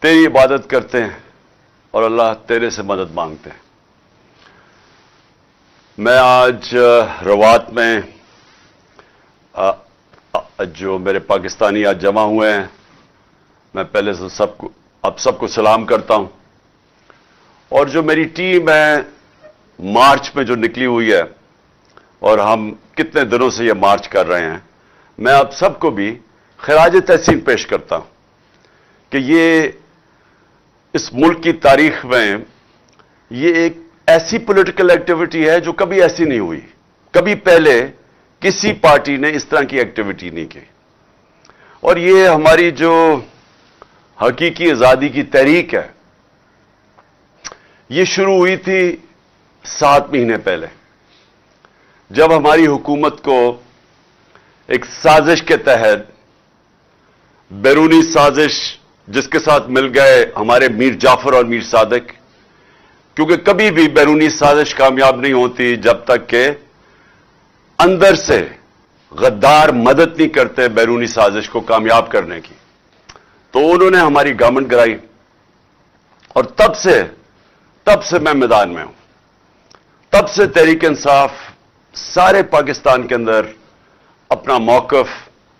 तेरी इबादत करते हैं और अल्लाह तेरे से मदद मांगते हैं। मैं आज रवात में जो मेरे पाकिस्तानी आज जमा हुए हैं, मैं पहले से सबको सलाम करता हूं। और जो मेरी टीम है मार्च में जो निकली हुई है और हम कितने दिनों से ये मार्च कर रहे हैं, मैं आप सबको भी खराज तहसीन पेश करता हूं कि ये इस मुल्क की तारीख में ये एक ऐसी पॉलिटिकल एक्टिविटी है जो कभी ऐसी नहीं हुई। कभी पहले किसी पार्टी ने इस तरह की एक्टिविटी नहीं की। और ये हमारी जो हकीकी आजादी की तहरीक है, ये शुरू हुई थी 7 महीने पहले, जब हमारी हुकूमत को एक साजिश के तहत, बैरूनी साजिश जिसके साथ मिल गए हमारे मीर जाफर और मीर सादिक, क्योंकि कभी भी बैरूनी साजिश कामयाब नहीं होती जब तक कि अंदर से गद्दार मदद नहीं करते बैरूनी साजिश को कामयाब करने की। तो उन्होंने हमारी गवर्नमेंट गिराई और तब से मैं मैदान में हूं। तब से तहरीक इंसाफ सारे पाकिस्तान के अंदर अपना मौकफ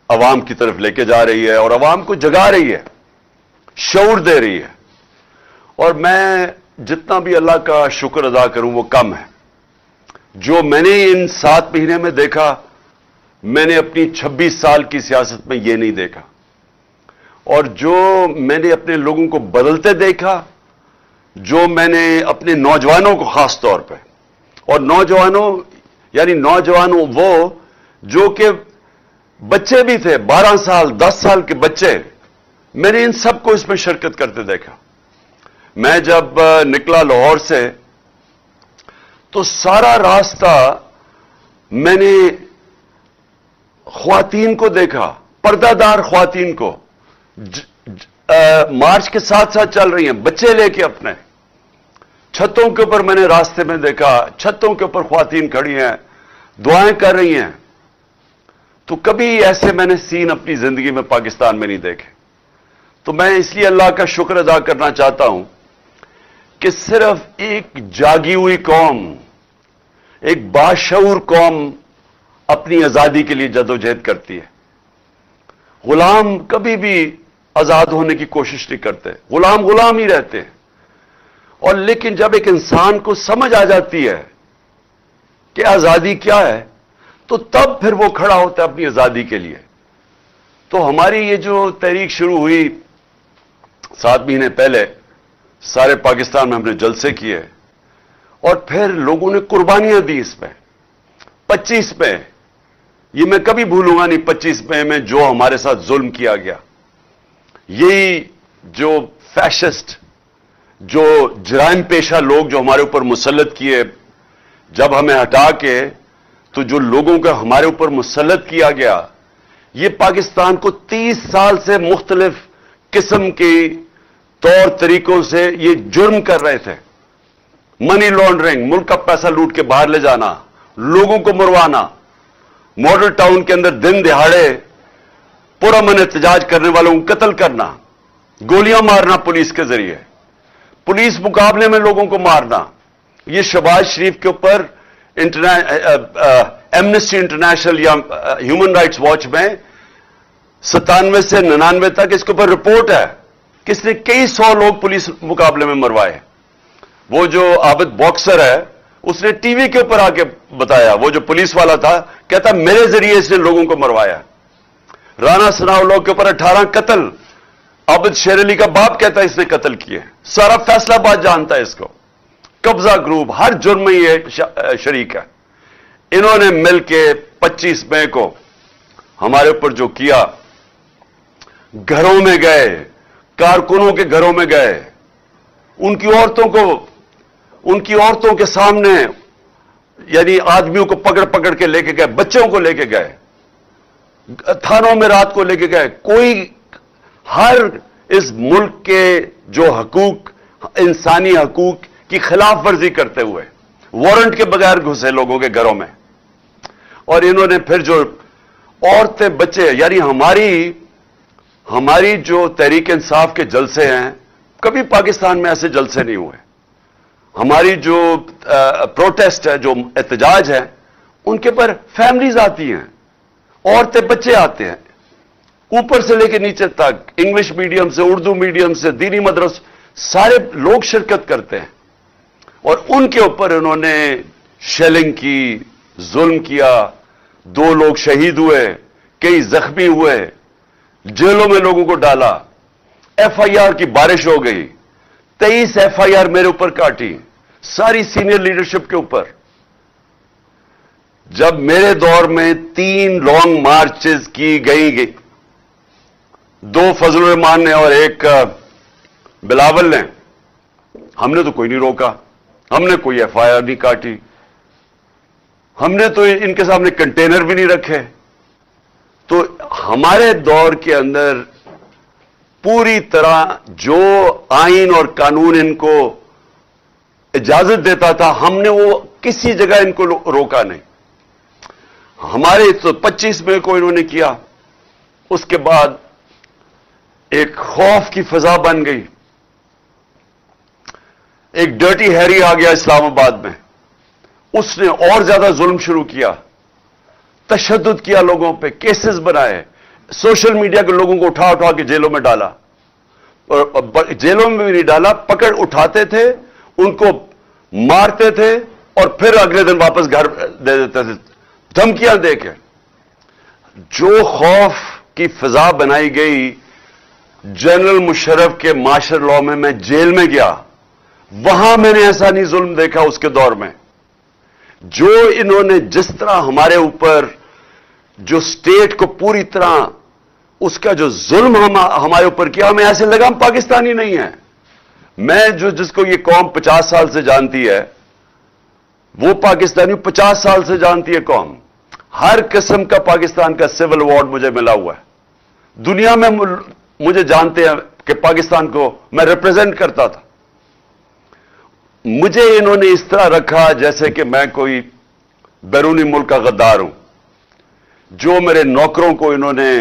अवाम की तरफ लेके जा रही है और अवाम को जगा रही है, शऊर दे रही है। और मैं जितना भी अल्लाह का शुक्र अदा करूं वो कम है। जो मैंने इन 7 महीने में देखा, मैंने अपनी 26 साल की सियासत में ये नहीं देखा। और जो मैंने अपने लोगों को बदलते देखा, जो मैंने अपने नौजवानों को खास तौर पे, और नौजवानों वो जो कि बच्चे भी थे, 12 साल 10 साल के बच्चे, मैंने इन सबको इसमें शिरकत करते देखा। मैं जब निकला लाहौर से तो सारा रास्ता मैंने ख्वातीन को देखा, पर्दादार ख्वातीन को मार्च के साथ साथ चल रही हैं, बच्चे लेके अपने छतों के ऊपर मैंने रास्ते में देखा, छतों के ऊपर ख्वातीन खड़ी हैं, दुआएं कर रही हैं। तो कभी ऐसे मैंने सीन अपनी जिंदगी में पाकिस्तान में नहीं देखे। तो मैं इसलिए अल्लाह का शुक्र अदा करना चाहता हूं कि सिर्फ एक जागी हुई कौम, एक बाशऊर कौम अपनी आजादी के लिए जदोजहद करती है। गुलाम कभी भी आजाद होने की कोशिश नहीं करते, गुलाम ही रहते हैं। और लेकिन जब एक इंसान को समझ आ जाती है कि आजादी क्या है, तो तब फिर वो खड़ा होता है अपनी आजादी के लिए। तो हमारी ये जो तहरीक शुरू हुई 7 महीने पहले, सारे पाकिस्तान में हमने जलसे किए और फिर लोगों ने कुर्बानियां दी इसमें। 25 में, ये मैं कभी भूलूंगा नहीं, 25 में जो हमारे साथ जुल्म किया गया, यही जो फैशिस्ट, जो जराइम पेशा लोग जो हमारे ऊपर मुसल्लत किए, जब हमें हटा के तो जो लोगों को हमारे ऊपर मुसल्लत किया गया, ये पाकिस्तान को 30 साल से मुख्तलिफ किस्म के तौर तरीकों से ये जुर्म कर रहे थे। मनी लॉन्ड्रिंग, मुल्क का पैसा लूट के बाहर ले जाना, लोगों को मरवाना, मॉडल टाउन के अंदर दिन दिहाड़े पुरअमन एहतजाज करने वालों को कत्ल करना, गोलियां मारना पुलिस के जरिए, पुलिस मुकाबले में लोगों को मारना। ये शहबाज शरीफ के ऊपर एमनेस्टी इंटरनेशनल या ह्यूमन राइट्स वॉच में 97 से 99 तक इसके ऊपर रिपोर्ट है कि इसने कई 100 लोग पुलिस मुकाबले में मरवाए। वो जो आबिद बॉक्सर है, उसने टीवी के ऊपर आके बताया, वो जो पुलिस वाला था, कहता मेरे जरिए इसने लोगों को मरवाया। राना सनाउल्लाह के ऊपर 18 कत्ल, आबिद शेर अली का बाप कहता है इसने कत्ल किए। सारा फैसलाबाद जानता है इसको। कब्जा ग्रुप हर जुर्म में ये शरीक है। इन्होंने मिलकर 25 मई को हमारे ऊपर जो किया, घरों में गए, कारकुनों के घरों में गए, उनकी औरतों के सामने, यानी आदमियों को पकड़ पकड़ के लेके गए, बच्चों को लेके गए, थानों में रात को लेके गए। कोई हर इस मुल्क के जो हकूक, इंसानी हकूक की खिलाफ वर्जी करते हुए वारंट के बगैर घुसे लोगों के घरों में। और इन्होंने फिर जो औरतें, बच्चे, यानी हमारी जो तहरीक इंसाफ के जलसे हैं, کبھی پاکستان میں ایسے جلسے نہیں ہوئے. ہماری جو پروٹیسٹ ہے, جو احتجاج ہے, ان کے پر فیملیز آتی ہیں, عورتیں بچے آتے ہیں, اوپر سے لے کے نیچے تک, انگلش میڈیم سے, اردو میڈیم سے, دینی مدرس, سارے لوگ شرکت کرتے ہیں. اور ان کے اوپر انہوں نے شیلنگ کی, ظلم کیا, 2 لوگ شہید ہوئے, کئی زخمی ہوئے, جیلوں میں لوگوں کو ڈالا, ایف آئی آر کی بارش ہو گئی, 23 ایف آئی آر میرے اوپر کاٹی, ساری سینئر لیڈرشپ کے اوپر. جب میرے دور میں 3 لانگ مارچز کی گئی, 2 فضل الرحمان نے اور 1 بلاول نے, ہم نے تو کوئی نہیں روکا, ہم نے کوئی ایف آئی آر نہیں کاٹی, ہم نے تو ان کے سامنے کنٹینر بھی نہیں رکھے. تو ہمارے دور کے اندر پوری طرح جو آئین اور قانون ان کو اجازت دیتا تھا, ہم نے وہ کسی جگہ ان کو روکا نہیں. ہمارے تو 25 مئی کو انہوں نے کیا, اس کے بعد ایک خوف کی فضا بن گئی. ایک ڈرٹی ہیری آ گیا اسلام آباد میں, اس نے اور زیادہ ظلم شروع کیا, تشدد کیا لوگوں پہ, کیسز بنائے, سوشل میڈیا کے لوگوں کو اٹھا اٹھا کے جیلوں میں ڈالا, اور جیلوں میں بھی نہیں ڈالا, پکڑ اٹھاتے تھے, ان کو مارتے تھے اور پھر اگلے دن واپس گھر دے دیتے تھے, دھمکیاں دے کے. جو خوف کی فضا بنائی گئی, جنرل مشرف کے مارشل لاء میں میں جیل میں گیا, وہاں میں نے ایسا نہیں ظلم دیکھا اس کے دور میں. جو انہوں نے جس طرح ہمارے اوپر جو اسٹیٹ کو پوری طرح اس کا جو ظلم ہمارے اوپر کیا, ہمیں ایسے لگا ہم پاکستانی نہیں ہیں. میں جس کو یہ قوم 50 سال سے جانتی ہے, وہ پاکستانی 50 سال سے جانتی ہے قوم. ہر قسم کا پاکستان کا سول ایوارڈ مجھے ملا ہوا ہے. دنیا میں مجھے جانتے ہیں کہ پاکستان کو میں ریپرزینٹ کرتا تھا. مجھے انہوں نے اس طرح رکھا جیسے کہ میں کوئی بیرونی ملک کا غدار ہوں. جو میرے نوکروں کو انہوں نے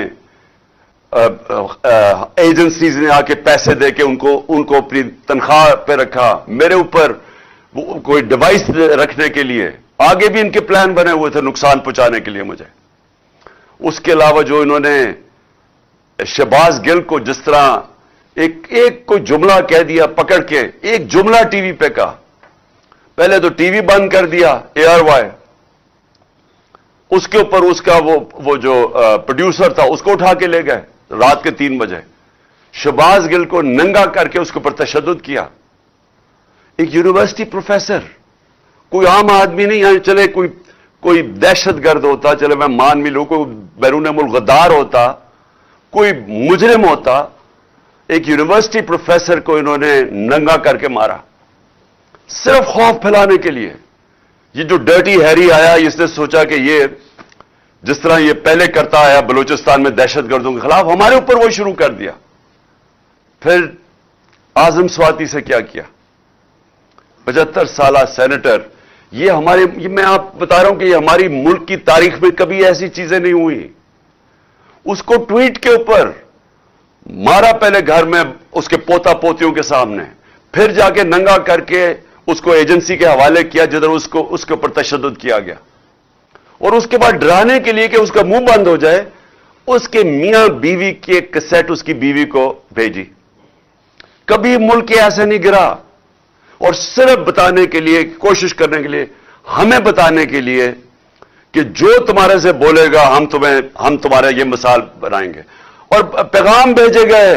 ایجنسیز نے آ کے پیسے دے کے ان کو اپنی تنخواہ پہ رکھا, میرے اوپر کوئی ڈیوائس رکھنے کے لیے, آگے بھی ان کے پلان بنے ہوئے تھے نقصان پہنچانے کے لیے مجھے. اس کے علاوہ جو انہوں نے شہباز گل کو جس طرح ایک کوئی جملہ کہہ دیا پکڑ کے, ایک جملہ ٹی وی پہ کہا, پہلے تو ٹی وی بند کر دیا AR وائی, اس کے اوپر اس کا وہ جو پروڈیوسر تھا اس کو اٹھا کے لے گئے رات کے 3 بجے. شہباز گل کو ننگا کر کے اس کے اوپر تشدد کیا. ایک یونیورسٹی پروفیسر, کوئی عام آدمی نہیں, یعنی چلے کوئی دہشت گرد ہوتا, چلے میں مان بھی لوں, کوئی بیرون ملک غدار ہوتا, کوئی مجرم ہوتا, ایک یونیورسٹی پروفیسر کو انہوں نے ننگا کر کے مارا صرف خوف پھیلانے کے لیے. یہ جو ڈرٹی ہیری آیا, اس نے سوچا کہ یہ جس طرح یہ پہلے کرتا آیا بلوچستان میں دہشت گردوں کے خلاف, ہمارے اوپر وہ شروع کر دیا. پھر اعظم سواتی سے کیا کیا, 75 سالہ سینیٹر. یہ میں آپ بتا رہا ہوں کہ یہ ہماری ملک کی تاریخ میں کبھی ایسی چیزیں نہیں ہوئی. اس کو ٹویٹ کے اوپر مارا, پہلے گھر میں اس کے پوتا پوتیوں کے سامنے, پھر جا کے ننگا کر کے اس کو ایجنسی کے حوالے کیا جدھر اس کے اوپر تشدد کیا گیا. اور اس کے بعد ڈرانے کے لیے کہ اس کا منہ بند ہو جائے, اس کے میاں بیوی کی ایک کیسٹ اس کی بیوی کو بھیجی. کبھی ملک ایسے نہیں گرا. اور صرف بتانے کے لیے, کوشش کرنے کے لیے, ہمیں بتانے کے لیے کہ جو تمہارے سے بولے گا ہم تمہارا یہ مثال بنائیں گے. اور پیغام بھیجے گئے.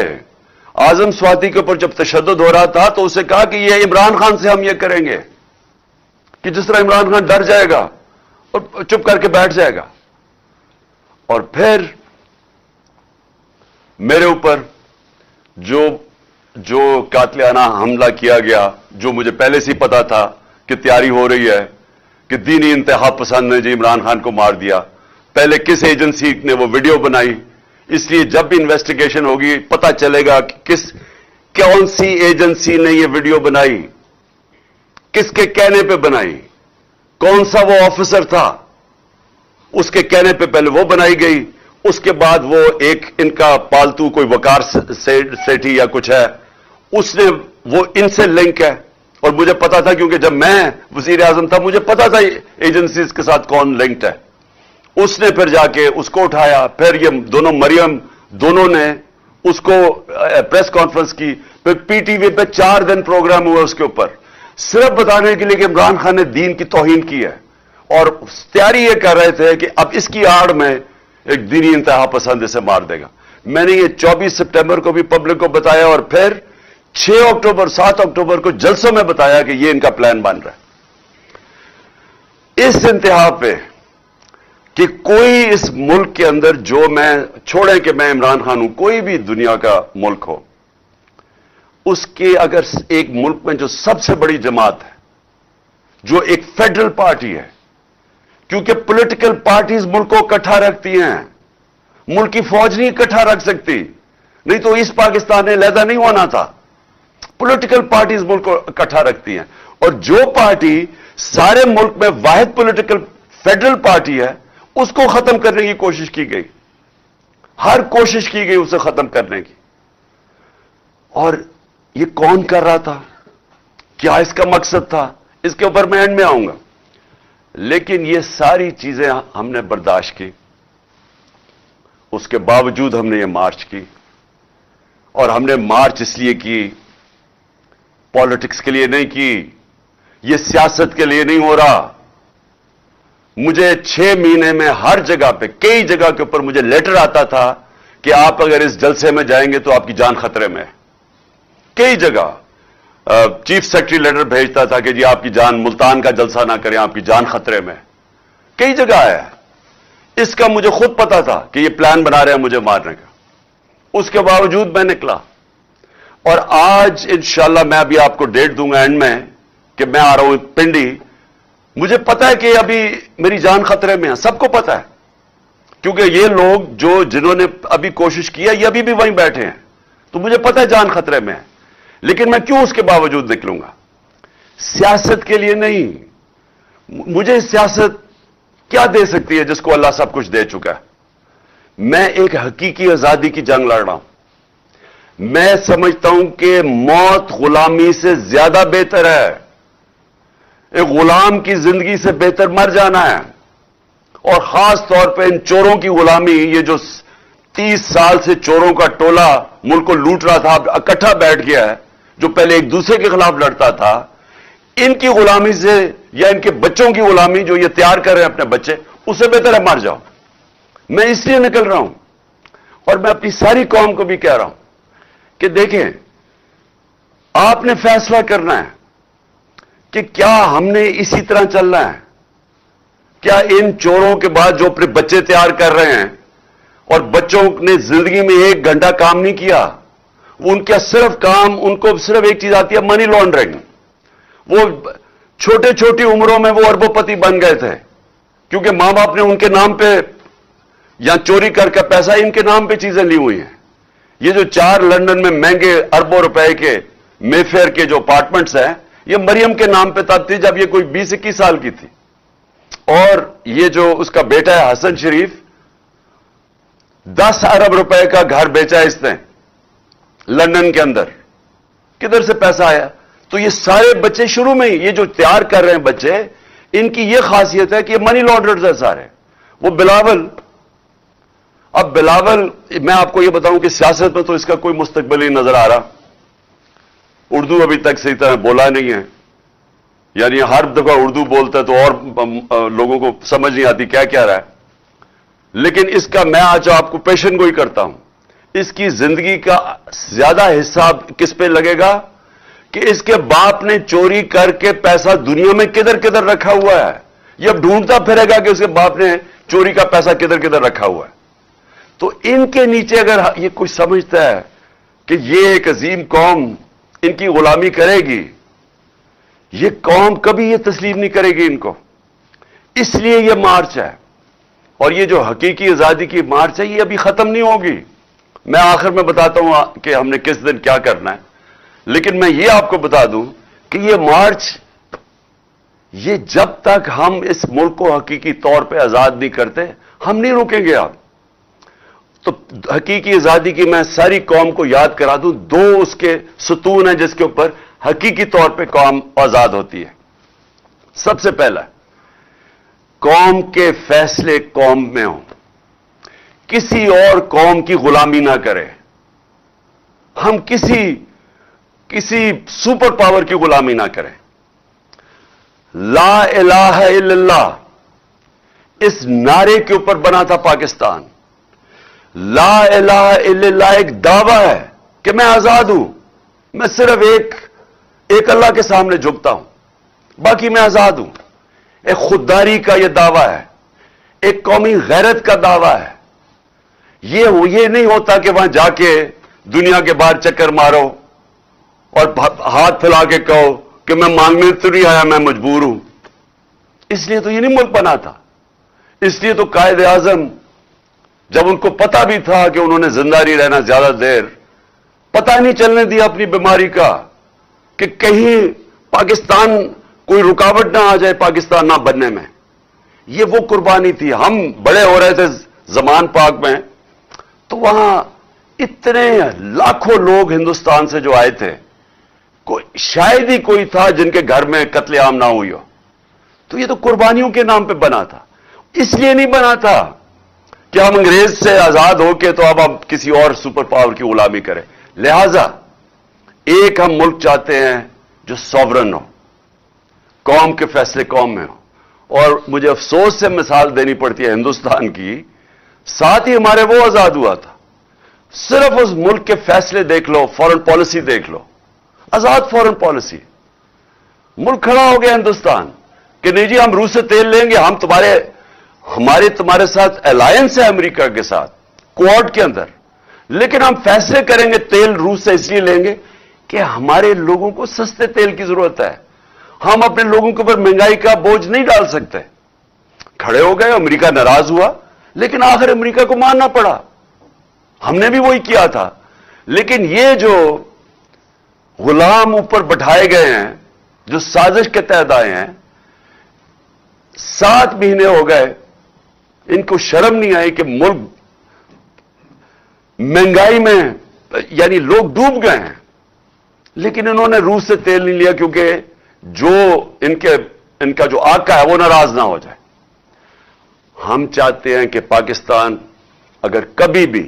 اعظم سواتی کے اوپر جب تشدد ہو رہا تھا تو اسے کہا کہ یہ عمران خان سے ہم یہ کریں گے, کہ جس طرح عمران خان ڈر جائے گا اور چپ کر کے بیٹھ جائے گا. اور پھر میرے اوپر جو قاتلانہ حملہ کیا گیا, جو مجھے پہلے سے ہی پتا تھا کہ تیاری ہو رہی ہے, کہ دینی انتہا پسند نے جی عمران خان کو مار دیا. پہلے کس ایجنسی نے وہ ویڈیو بنائی, اس لیے جب بھی انویسٹیگیشن ہوگی پتہ چلے گا کہ کون سی ایجنسی نے یہ ویڈیو بنائی, کس کے کہنے پہ بنائی, کون سا وہ آفیسر تھا, اس کے کہنے پہ پہلے وہ بنائی گئی. اس کے بعد وہ ایک ان کا پالتو کوئی وقار سیٹھی یا کچھ ہے, उसने वो इनसे लिंक है, और मुझे पता था क्योंकि जब मैं वजीर आजम था मुझे पता था एजेंसीज के साथ कौन लिंक्ड है। उसने फिर जाके उसको उठाया, फिर ये दोनों मरियम दोनों ने उसको प्रेस कॉन्फ्रेंस की, फिर पीटीवी पे 4 दिन प्रोग्राम हुआ उसके ऊपर, सिर्फ बताने के लिए कि इमरान खान ने दीन की तौहीन की है, और तैयारी ये कर रहे थे कि अब इसकी आड़ में एक दीनी इंतहा पसंद इसे मार देगा। मैंने ये 24 सितंबर को भी पब्लिक को बताया, और फिर 6 अक्टूबर 7 अक्टूबर को जलसों में बताया कि ये इनका प्लान बन रहा है। इस इंतहा पे कि कोई इस मुल्क के अंदर, जो मैं छोड़े कि मैं इमरान खान हूं, कोई भी दुनिया का मुल्क हो, उसके अगर एक मुल्क में जो सबसे बड़ी जमात है, जो एक फेडरल पार्टी है, क्योंकि पॉलिटिकल पार्टीज मुल्क को इकट्ठा रखती हैं, मुल्क की फौज नहीं इकट्ठा रख सकती, नहीं तो इस पाकिस्तान ने लहदा नहीं होना था। पॉलिटिकल पार्टीज मुल्क को इकट्ठा रखती हैं, और जो पार्टी सारे मुल्क में वाहिद पॉलिटिकल फेडरल पार्टी है, उसको खत्म करने की कोशिश की गई, हर कोशिश की गई उसे खत्म करने की। और ये कौन कर रहा था, क्या इसका मकसद था, इसके ऊपर मैं एंड में आऊंगा। लेकिन ये सारी चीजें हमने बर्दाश्त की, उसके बावजूद हमने ये मार्च की, और हमने मार्च इसलिए की, पॉलिटिक्स के लिए नहीं की, ये सियासत के लिए नहीं हो रहा। मुझे 6 महीने में हर जगह पे, कई जगह के ऊपर मुझे लेटर आता था कि आप अगर इस जलसे में जाएंगे तो आपकी जान खतरे में है। कई जगह चीफ सेक्रेटरी लेटर भेजता था कि जी आपकी जान, मुल्तान का जलसा ना करें, आपकी जान खतरे में। कई जगह है, इसका मुझे खुद पता था कि ये प्लान बना रहे हैं मुझे मारने का। उसके बावजूद मैं निकला, और आज इंशाल्लाह मैं अभी आपको डेट दूंगा एंड में कि मैं आ रहा हूं पिंडी। मुझे पता है कि अभी मेरी जान खतरे में है, सबको पता है, क्योंकि ये लोग जिन्होंने अभी कोशिश की है, ये अभी भी वहीं बैठे हैं, तो मुझे पता है जान खतरे में है। लेकिन मैं क्यों उसके बावजूद निकलूंगा? सियासत के लिए नहीं। मुझे सियासत क्या दे सकती है जिसको अल्लाह सब कुछ दे चुका है? मैं एक हकीकी आजादी की जंग लड़ रहा हूं। मैं समझता हूं कि मौत गुलामी से ज्यादा बेहतर है। एक गुलाम की जिंदगी से बेहतर मर जाना है, और खास तौर पे इन चोरों की गुलामी, ये जो 30 साल से चोरों का टोला मुल्क को लूट रहा था, अब इकट्ठा बैठ गया है, जो पहले एक दूसरे के खिलाफ लड़ता था, इनकी गुलामी से, या इनके बच्चों की गुलामी जो ये तैयार कर रहे हैं अपने बच्चे, उससे बेहतर है मर जाओ। मैं इसलिए निकल रहा हूं, और मैं अपनी सारी कौम को भी कह रहा हूं कि देखें, आपने फैसला करना है कि क्या हमने इसी तरह चलना है, क्या इन चोरों के बाद जो अपने बच्चे तैयार कर रहे हैं, और बच्चों ने जिंदगी में 1 घंटा काम नहीं किया, उनका सिर्फ काम, उनको सिर्फ एक चीज आती है, मनी लॉन्ड्रिंग। वो छोटे छोटी उम्रों में वो अरबोपति बन गए थे, क्योंकि मां बाप ने उनके नाम पे या चोरी करके पैसा इनके नाम पे चीजें ली हुई हैं। ये जो 4 लंदन में महंगे अरबों रुपए के मेफेयर के जो अपार्टमेंट्स हैं, ये मरियम के नाम पे तब थी जब ये कोई 20-21 साल की थी। और ये जो उसका बेटा है हसन शरीफ, 10 अरब रुपए का घर बेचा इसने लंदन के अंदर। किधर से पैसा आया? तो ये सारे बच्चे शुरू में ही, ये जो तैयार कर रहे हैं बच्चे, इनकी ये खासियत है कि ये मनी लॉन्ड्रर्स है सारे। वो बिलावल, अब बिलावल, मैं आपको ये बताऊं कि सियासत में तो इसका कोई मुस्तकबिल ही नजर आ रहा। उर्दू अभी तक सही तरह बोला नहीं है, यानी हर दफा उर्दू बोलता है तो और लोगों को समझ नहीं आती क्या कह रहा है। लेकिन इसका मैं आज आपको पेशन गोई करता हूं, इसकी जिंदगी का ज्यादा हिस्सा किस पे लगेगा कि इसके बाप ने चोरी करके पैसा दुनिया में किधर किधर रखा हुआ है। ये अब ढूंढता फिरेगा कि उसके बाप ने चोरी का पैसा किधर किधर रखा हुआ है। तो इनके नीचे अगर ये कोई समझता है कि ये एक अजीम कौम इनकी गुलामी करेगी, ये कौम कभी ये तस्लीम नहीं करेगी इनको। इसलिए ये मार्च है, और ये जो हकीकी आजादी की मार्च है, ये अभी खत्म नहीं होगी। मैं आखिर में बताता हूं कि हमने किस दिन क्या करना है, लेकिन मैं ये आपको बता दूं कि ये मार्च, ये जब तक हम इस मुल्क को हकीकी तौर पे आजाद नहीं करते, हम नहीं रुकेंगे। आप تو حقیقی آزادی کی میں ساری قوم کو یاد کرا دوں، دو اس کے ستون ہیں جس کے اوپر حقیقی طور پہ قوم آزاد ہوتی ہے۔ سب سے پہلا، قوم کے فیصلے قوم میں ہوں، کسی اور قوم کی غلامی نہ کرے، ہم کسی سپر پاور کی غلامی نہ کریں۔ لا الہ الا اللہ اس نعرے کے اوپر بنا تھا پاکستان۔ لا الہ الا اللہ ایک دعویٰ ہے کہ میں آزاد ہوں، میں صرف ایک اللہ کے سامنے جھکتا ہوں، باقی میں آزاد ہوں۔ ایک خودداری کا یہ دعویٰ ہے، ایک قومی غیرت کا دعویٰ ہے۔ یہ نہیں ہوتا کہ وہاں جا کے دنیا کے باہر چکر مارو اور ہاتھ پھیلا کے کہو کہ میں مانگنے تو نہیں آیا، میں مجبور ہوں۔ اس لیے تو یہ نہیں ملک بنا تھا۔ اس لیے تو قائد اعظم جب ان کو پتا بھی تھا کہ انہوں نے زندہ نہیں رہنا زیادہ دیر، پتہ نہیں چلنے دیا اپنی بیماری کا کہ کہیں پاکستان کوئی رکاوٹ نہ آ جائے پاکستان نہ بننے میں۔ یہ وہ قربانی تھی۔ ہم بڑے ہو رہے تھے زمان پاک میں، تو وہاں اتنے لاکھوں لوگ ہندوستان سے جو آئے تھے، شاید ہی کوئی تھا جن کے گھر میں قتل عام نہ ہوئی ہو۔ تو یہ تو قربانیوں کے نام پہ بنا تھا۔ اس لیے نہیں بنا تھا کہ ہم انگریز سے آزاد ہو کے تو اب کسی اور سپر پاور کی غلامی کریں۔ لہذا ایک ہم ملک چاہتے ہیں جو سوورن ہو، قوم کے فیصلے قوم میں ہو۔ اور مجھے افسوس سے مثال دینی پڑتی ہے ہندوستان کی، ساتھ ہی ہمارے وہ آزاد ہوا تھا۔ صرف اس ملک کے فیصلے دیکھ لو، فورن پالیسی دیکھ لو، آزاد فورن پالیسی۔ ملک کھڑا ہو گیا ہندوستان کہ نہیں جی ہم روس سے تیل لیں گے، ہم تمہارے ساتھ الائنس ہے امریکہ کے ساتھ کوارڈ کے اندر، لیکن ہم فیصلے کریں گے تیل روس سے اس لیے لیں گے کہ ہمارے لوگوں کو سستے تیل کی ضرورت ہے، ہم اپنے لوگوں کے اوپر مہنگائی کا بوجھ نہیں ڈال سکتے۔ کھڑے ہو گئے، امریکہ ناراض ہوا، لیکن آخر امریکہ کو ماننا پڑا۔ ہم نے بھی وہی کیا تھا۔ لیکن یہ جو غلام اوپر بٹھائے گئے ہیں، جو سازش کے تحت آئے ہیں، 7 مہینے ہو گئے، ان کو شرم نہیں آئی کہ ملک مہنگائی میں یعنی لوگ ڈوب گئے ہیں، لیکن انہوں نے روس سے تیل نہیں لیا کیونکہ جو ان کا جو آقا ہے وہ ناراض نہ ہو جائے۔ ہم چاہتے ہیں کہ پاکستان اگر کبھی بھی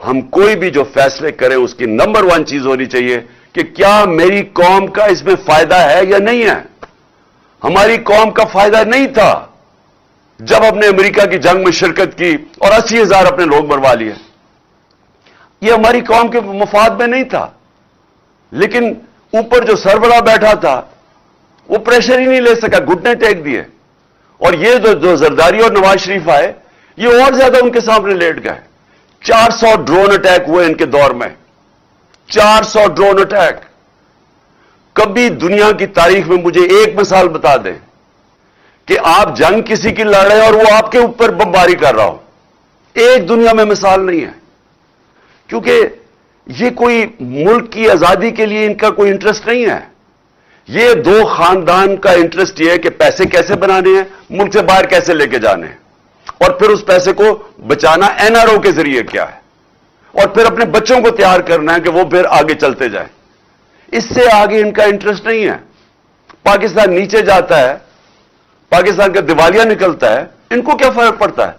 ہم کوئی بھی جو فیصلے کریں اس کی نمبر 1 چیز ہونی چاہیے کہ کیا میری قوم کا اس میں فائدہ ہے یا نہیں ہے۔ ہماری قوم کا فائدہ نہیں تھا جب ہم نے امریکہ کی جنگ میں شرکت کی اور 80,000 اپنے لوگ مروا لیے، یہ ہماری قوم کے مفاد میں نہیں تھا۔ لیکن اوپر جو سربراہ بیٹھا تھا وہ پریشر ہی نہیں لے سکا، گھٹنے ٹیک دیے، اور یہ جو زرداری اور نواز شریف آئے یہ اور زیادہ ان کے سامنے لیٹ گئے۔ 400 ڈرون اٹیک ہوئے ان کے دور میں، 400 ڈرون اٹیک۔ کبھی دنیا کی تاریخ میں مجھے ایک مثال بتا دیں کہ آپ جنگ کسی کی لڑ رہے ہیں اور وہ آپ کے اوپر بمباری کر رہا ہو، ایک دنیا میں مثال نہیں ہے۔ کیونکہ یہ کوئی ملک کی آزادی کے لیے ان کا کوئی انٹرسٹ نہیں ہے، یہ دو خاندان کا انٹرسٹ یہ ہے کہ پیسے کیسے بنانے ہیں، ملک سے باہر کیسے لے کے جانے ہیں، اور پھر اس پیسے کو بچانا NRO کے ذریعے کیا ہے، اور پھر اپنے بچوں کو تیار کرنا ہے کہ وہ پھر آگے چلتے جائیں۔ اس سے آگے ان کا انٹرسٹ نہیں ہے۔ پاکستان نیچے جاتا ہے، پاکستان کا دیوالیہ نکلتا ہے، ان کو کیا فرق پڑتا ہے؟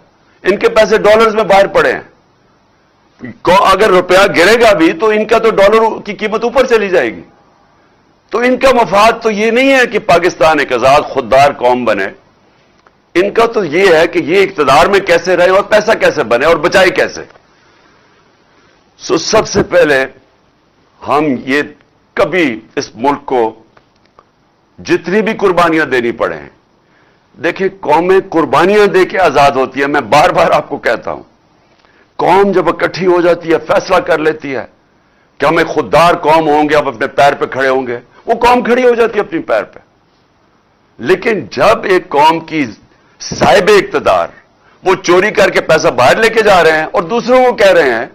ان کے پیسے ڈالرز میں باہر پڑے ہیں، اگر روپیہ گرے گا بھی تو ان کا تو ڈالر کی قیمت اوپر چلی جائے گی۔ تو ان کا مفاد تو یہ نہیں ہے کہ پاکستان ایک آزاد خوددار قوم بنے، ان کا تو یہ ہے کہ یہ اقتدار میں کیسے رہے اور پیسہ کیسے بنے اور بچائے کیسے۔ سب سے پہلے ہم یہ کبھی اس ملک کو جتنی بھی قربانیاں دینی پڑے ہیں، دیکھیں قومیں قربانیاں دے کے آزاد ہوتی ہیں۔ میں بار بار آپ کو کہتا ہوں، قوم جب اکٹھی ہو جاتی ہے، فیصلہ کر لیتی ہے کہ ہم ایک خوددار قوم ہوں گے، اب اپنے پیر پہ کھڑے ہوں گے، وہ قوم کھڑی ہو جاتی ہے اپنی پیر پہ۔ لیکن جب ایک قوم کی صاحب اقتدار وہ چوری کر کے پیسہ باہر لے کے جا رہے ہیں اور دوسروں کو کہہ رہے ہیں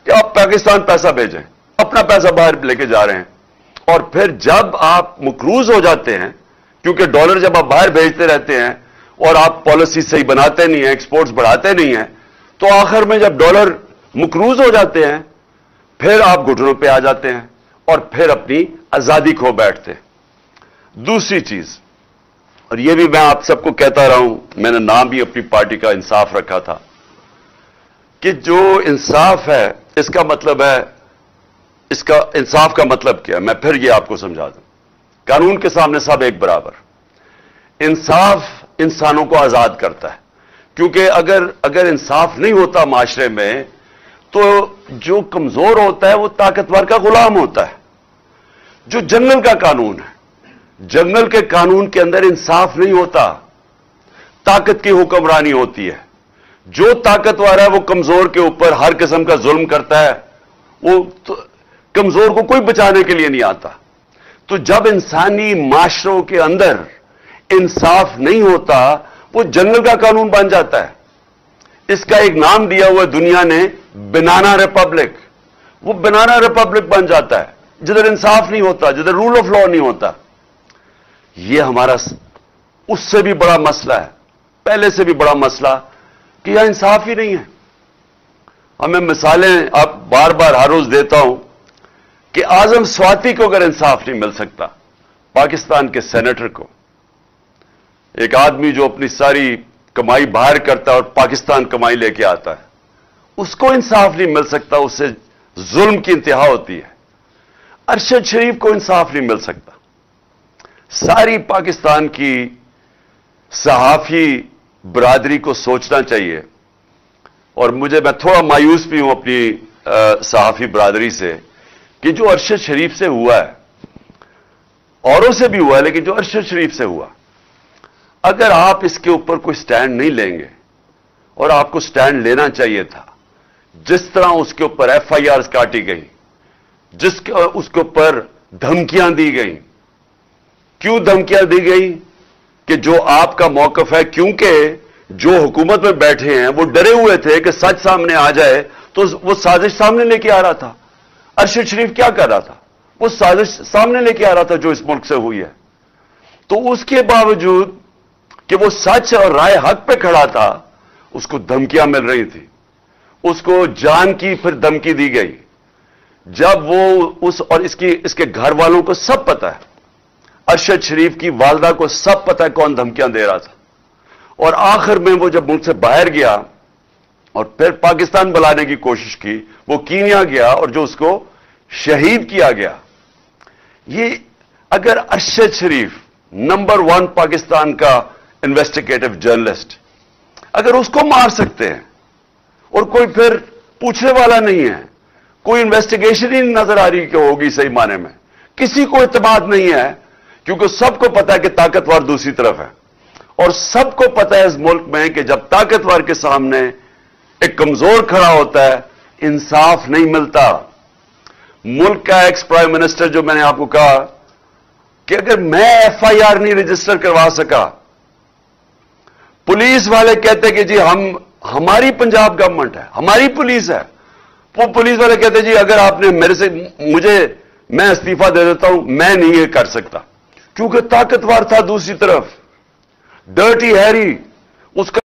کہ آپ پاکستان پیسہ بھیجیں، اپنا پیسہ باہر لے کے جا رہے ہیں، اور پھر جب آپ مقروض ہو جاتے ہیں کیونکہ ڈالر جب آپ باہر بھیجتے رہتے ہیں اور آپ پالیسی صحیح بناتے نہیں ہیں، ایکسپورٹس بڑھاتے نہیں ہیں، تو آخر میں جب ڈالر मकरूज हो जाते हैं, फिर आप घुटनों पे आ जाते हैं और फिर अपनी आजादी खो बैठते हैं। दूसरी चीज, और यह भी मैं आप सबको कहता रहा हूं, मैंने नाम भी अपनी पार्टी का इंसाफ रखा था, कि जो इंसाफ है इसका मतलब है, इसका इंसाफ का मतलब क्या है, मैं फिर यह आपको समझा दूं। कानून के सामने सब एक बराबर। इंसाफ इंसानों को आजाद करता है, क्योंकि अगर इंसाफ नहीं होता माशरे में तो जो कमजोर होता है वो ताकतवर का गुलाम होता है। जो जंगल का कानून है, जंगल के कानून के अंदर इंसाफ नहीं होता, ताकत की हुक्मरानी होती है। जो ताकतवर है वो कमजोर के ऊपर हर किस्म का जुल्म करता है, वो तो कमजोर को कोई बचाने के लिए नहीं आता। तो जब इंसानी माशरों के अंदर इंसाफ नहीं होता, वो जंगल का कानून बन जाता है। इसका एक नाम दिया हुआ दुनिया ने, बनाना रिपब्लिक। वो बनाना रिपब्लिक बन जाता है जिधर इंसाफ नहीं होता, जिधर रूल ऑफ लॉ नहीं होता। यह हमारा उससे भी बड़ा मसला है, पहले से भी बड़ा मसला, कि यहां इंसाफ ही नहीं है। हमें मिसालें अब बार बार हर रोज देता हूं कि आजम स्वाति को अगर इंसाफ नहीं मिल सकता, पाकिस्तान के सेनेटर को, एक आदमी जो अपनी सारी कमाई बाहर करता है और पाकिस्तान कमाई लेके आता है, उसको इंसाफ नहीं मिल सकता, उससे जुल्म की इंतहा होती है। अरशद शरीफ को इंसाफ नहीं मिल सकता। सारी पाकिस्तान की सहाफी बरादरी को सोचना चाहिए, और मैं थोड़ा मायूस भी हूं अपनी सहाफी बरादरी से, कि जो अरशद शरीफ से हुआ है, औरों से भी हुआ है, लेकिन जो अरशद शरीफ से हुआ, अगर आप इसके ऊपर कोई स्टैंड नहीं लेंगे, और आपको स्टैंड लेना चाहिए था, जिस तरह उसके ऊपर एफआईआर काटी गई, उसके ऊपर धमकियां दी गई। क्यों धमकियां दी गई? कि जो आपका मौकफ है, क्योंकि जो हुकूमत में बैठे हैं वो डरे हुए थे कि सच सामने आ जाए, तो वो साजिश सामने लेके आ रहा था। अरशद शरीफ क्या कर रहा था? वो साजिश सामने लेके आ रहा था जो इस मुल्क से हुई है। तो उसके बावजूद कि वो सच और राय हक पे खड़ा था, उसको धमकियां मिल रही थी, उसको जान की फिर धमकी दी गई। जब वो और इसके घर वालों को सब पता है, अरशद शरीफ की वालदा को सब पता है कौन धमकियां दे रहा था, और आखिर में वो जब मुल्क से बाहर गया और फिर पाकिस्तान बुलाने की कोशिश की, वो कीनिया गया और जो उसको शहीद किया गया। ये अगर अरशद शरीफ नंबर 1 पाकिस्तान का इन्वेस्टिगेटिव जर्नलिस्ट, अगर उसको मार सकते हैं और कोई फिर पूछने वाला नहीं है, कोई इन्वेस्टिगेशन ही नजर आ रही कि होगी सही माने में, किसी को इत्मीनान नहीं है, क्योंकि सबको पता है कि ताकतवर दूसरी तरफ है, और सबको पता है इस मुल्क में कि जब ताकतवर के सामने एक कमजोर खड़ा होता है, इंसाफ नहीं मिलता। मुल्क का एक्स प्राइम मिनिस्टर, जो मैंने आपको कहा कि अगर मैं एफआईआर नहीं रजिस्टर करवा सका, पुलिस वाले कहते कि जी हमारी पंजाब गवर्नमेंट है, हमारी पुलिस है, वो पुलिस वाले कहते जी अगर आपने मैं इस्तीफा दे देता हूं, मैं नहीं ये कर सकता, क्योंकि ताकतवर था दूसरी तरफ, डर्टी हैरी, उसका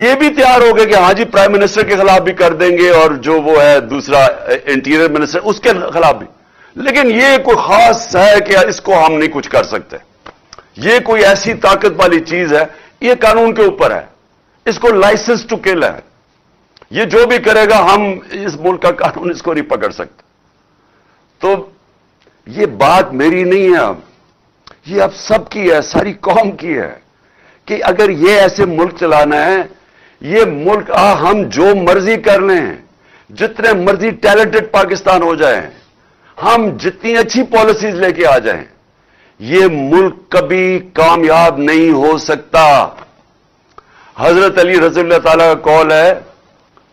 ये भी तैयार हो गए कि हां जी प्राइम मिनिस्टर के खिलाफ भी कर देंगे, और जो वो है दूसरा इंटीरियर मिनिस्टर उसके खिलाफ भी। लेकिन ये कोई खास है कि इसको हम नहीं कुछ कर सकते, ये कोई ऐसी ताकत वाली चीज है, ये कानून के ऊपर है, इसको लाइसेंस टू किल है, ये जो भी करेगा हम इस मुल्क का कानून इसको नहीं पकड़ सकते। तो ये बात मेरी नहीं है, अब ये अब सबकी है, सारी कौम की है, कि अगर ये ऐसे मुल्क चलाना है, ये मुल्क हम जो मर्जी कर लें, जितने मर्जी टैलेंटेड पाकिस्तान हो जाए, हम जितनी अच्छी पॉलिसीज लेके आ जाएं, ये मुल्क कभी कामयाब नहीं हो सकता। हजरत अली रज़ियल्लाहु ताला का कौल है,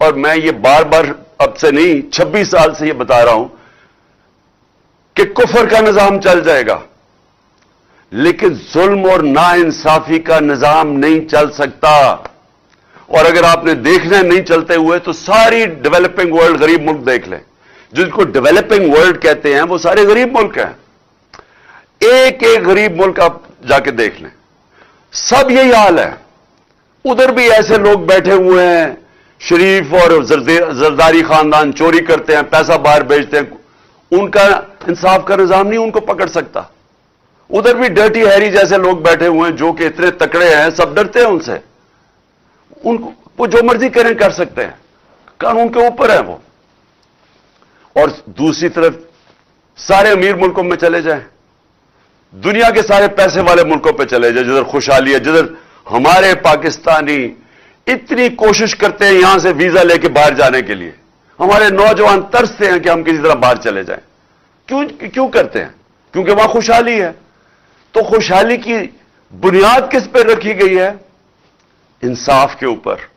और मैं ये बार बार अब से नहीं 26 साल से ये बता रहा हूं कि कुफर का निजाम चल जाएगा, लेकिन जुल्म और नाइंसाफी का निजाम नहीं चल सकता। और अगर आपने देखना नहीं चलते हुए, तो सारी डेवलपिंग वर्ल्ड गरीब मुल्क देख लें, जिनको डेवलपिंग वर्ल्ड कहते हैं वो सारे गरीब मुल्क हैं। एक एक गरीब मुल्क आप जाके देख लें, सब यही हाल है। उधर भी ऐसे लोग बैठे हुए हैं, शरीफ और जरदारी खानदान चोरी करते हैं, पैसा बाहर भेजते हैं, उनका इंसाफ का निजाम नहीं उनको पकड़ सकता। उधर भी डर्टी हैरी जैसे लोग बैठे हुए हैं जो कि इतने तकड़े हैं, सब डरते हैं उनसे। उनको वो जो मर्जी करें कर सकते हैं, कानून के ऊपर है वो। और दूसरी तरफ सारे अमीर मुल्कों में चले जाएं, दुनिया के सारे पैसे वाले मुल्कों पे चले जाए जिधर खुशहाली है, जिधर हमारे पाकिस्तानी इतनी कोशिश करते हैं यहां से वीजा लेके बाहर जाने के लिए। हमारे नौजवान तरसते हैं कि हम किसी तरह बाहर चले जाएं। क्यों करते हैं? क्योंकि वहां खुशहाली है। तो खुशहाली की बुनियाद किस पर रखी गई है? इंसाफ के ऊपर।